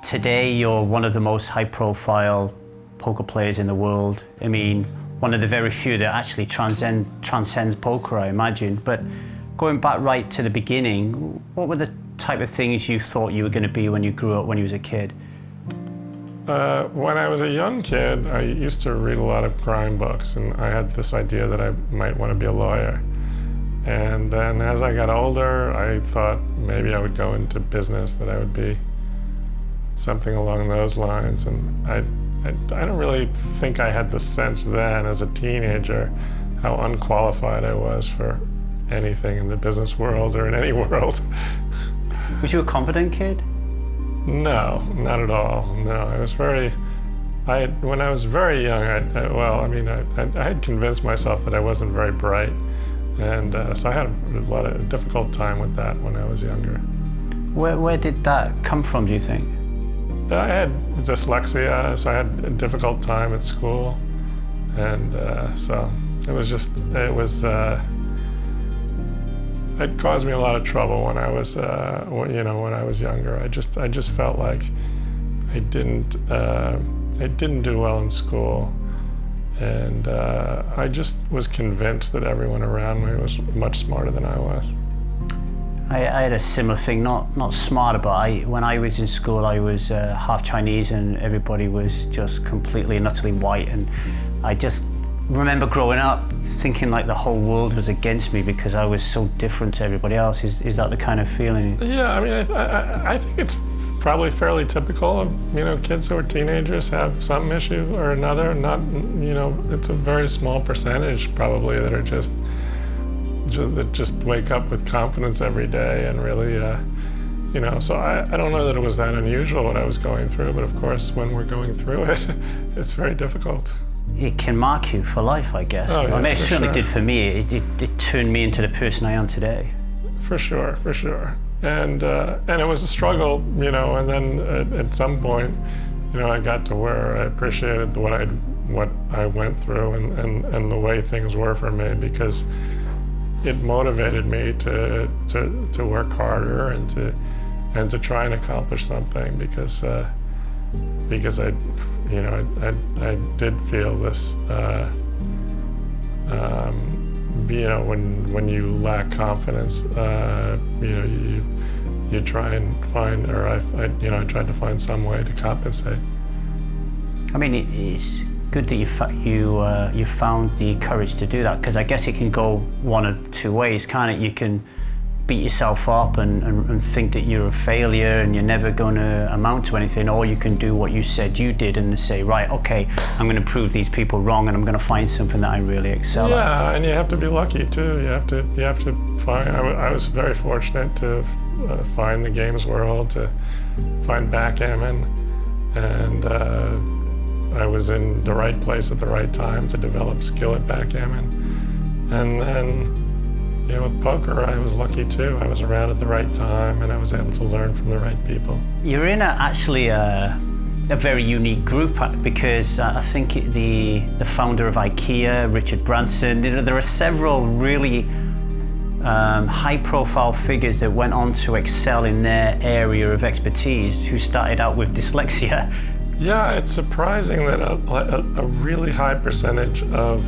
today you're one of the most high-profile poker players in the world. I mean, one of the very few that actually transcends poker, I imagine. But going back right to the beginning, what were the type of things you thought you were going to be when you grew up, when you was a kid? When I was a young kid, I used to read a lot of crime books, and I had this idea that I might want to be a lawyer. And then as I got older, I thought maybe I would go into business, that I would be something along those lines. And I don't really think I had the sense then as a teenager how unqualified I was for anything in the business world or in any world. Was you a confident kid? No, not at all. No, I was when I was very young, I had convinced myself that I wasn't very bright. And so I had a difficult time with that when I was younger. Where did that come from, do you think? I had dyslexia, so I had a difficult time at school. And so it caused me a lot of trouble when I was, when I was younger. I just felt like I didn't do well in school, and I just was convinced that everyone around me was much smarter than I was. I had a similar thing, not smarter, but when I was in school, I was half Chinese, and everybody was just completely and utterly white, and I just remember growing up thinking like the whole world was against me because I was so different to everybody else. Is that the kind of feeling? Yeah, I mean, I think it's probably fairly typical of, kids who are teenagers have some issue or another. Not, it's a very small percentage probably that are that just wake up with confidence every day and really, so I don't know that it was that unusual what I was going through, but of course when we're going through it, it's very difficult. It can mark you for life, I guess. Oh, yeah, I mean, it certainly sure. did for me. It turned me into the person I am today. For sure. And it was a struggle, and then at some point, I got to where I appreciated what I went through and the way things were for me, because it motivated me to work harder and to try and accomplish something, because I did feel this, when you lack confidence, you try and find, or I tried to find some way to compensate. I mean, it's good that you found the courage to do that, because I guess it can go one of two ways, can't it? You can beat yourself up and think that you're a failure and you're never going to amount to anything, or you can do what you said you did and say, right, okay, I'm going to prove these people wrong and I'm going to find something that I really excel at. Yeah, and you have to be lucky too. You have to find. I was very fortunate to find the games world, to find backgammon, and I was in the right place at the right time to develop skill at backgammon, and then. With poker, I was lucky too. I was around at the right time, and I was able to learn from the right people. You're in actually a very unique group, because I think the founder of IKEA, Richard Branson, there are several really high-profile figures that went on to excel in their area of expertise, who started out with dyslexia. Yeah, it's surprising that a really high percentage of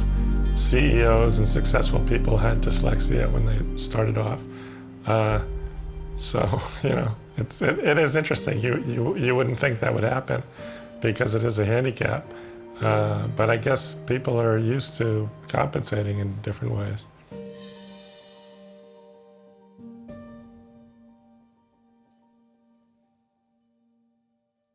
CEOs and successful people had dyslexia when they started off. It is interesting. You wouldn't think that would happen because it is a handicap. But I guess people are used to compensating in different ways.